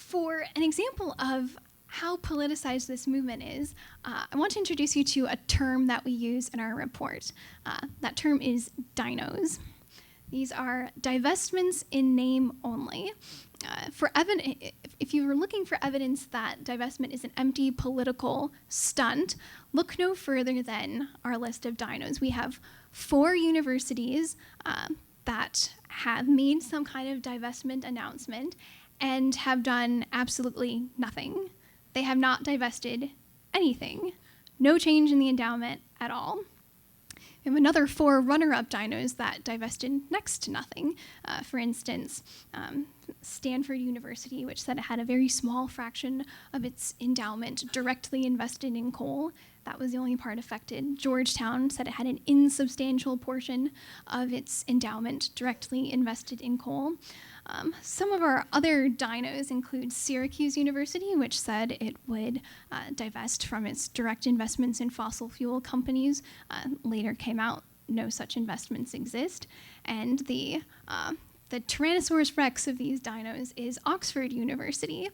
For an example of how politicized this movement is, I want to introduce you to a term that we use in our report. That term is DINOs. These are divestments in name only. If you were looking for evidence that divestment is an empty political stunt, look no further than our list of DINOs. We have 4 universities that have made some kind of divestment announcement and have done absolutely nothing. They have not divested anything. No change in the endowment at all. We have another 4 runner-up DINOs that divested next to nothing. For instance, Stanford University, which said it had a very small fraction of its endowment directly invested in coal. That was the only part affected. Georgetown said it had an insubstantial portion of its endowment directly invested in coal. Some of our other DINOs include Syracuse University, which said it would divest from its direct investments in fossil fuel companies. Later came out no such investments exist. And the Tyrannosaurus Rex of these DINOs is Oxford University,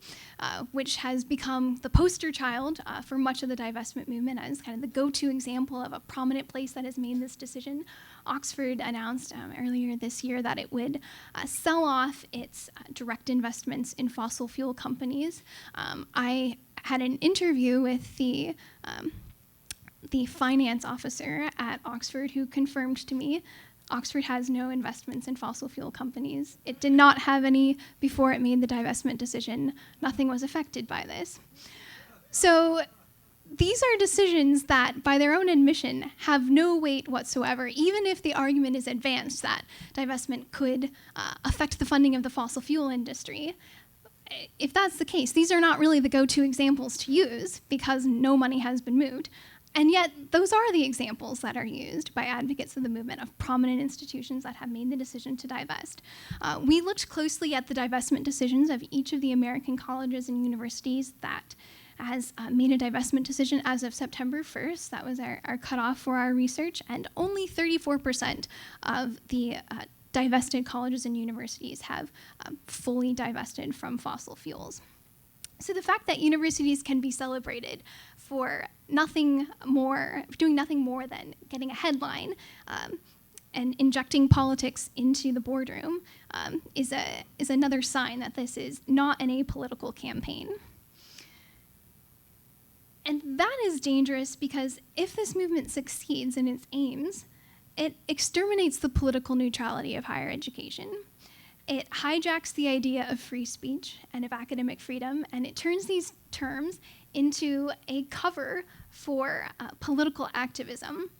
which has become the poster child for much of the divestment movement as kind of the go-to example of a prominent place that has made this decision. Oxford announced earlier this year that it would sell off its direct investments in fossil fuel companies. I had an interview with the finance officer at Oxford who confirmed to me Oxford has no investments in fossil fuel companies. It did not have any before it made the divestment decision. Nothing was affected by this. So these are decisions that, by their own admission, have no weight whatsoever, even if the argument is advanced that divestment could affect the funding of the fossil fuel industry. If that's the case, these are not really the go-to examples to use because no money has been moved. And yet, those are the examples that are used by advocates of the movement of prominent institutions that have made the decision to divest. We looked closely at the divestment decisions of each of the American colleges and universities that has made a divestment decision as of September 1st. That was our cutoff for our research, and only 34% of the divested colleges and universities have fully divested from fossil fuels. So the fact that universities can be celebrated for doing nothing more than getting a headline and injecting politics into the boardroom is another sign that this is not an apolitical campaign. And that is dangerous because if this movement succeeds in its aims, it exterminates the political neutrality of higher education. It hijacks the idea of free speech and of academic freedom, and it turns these terms into a cover for political activism.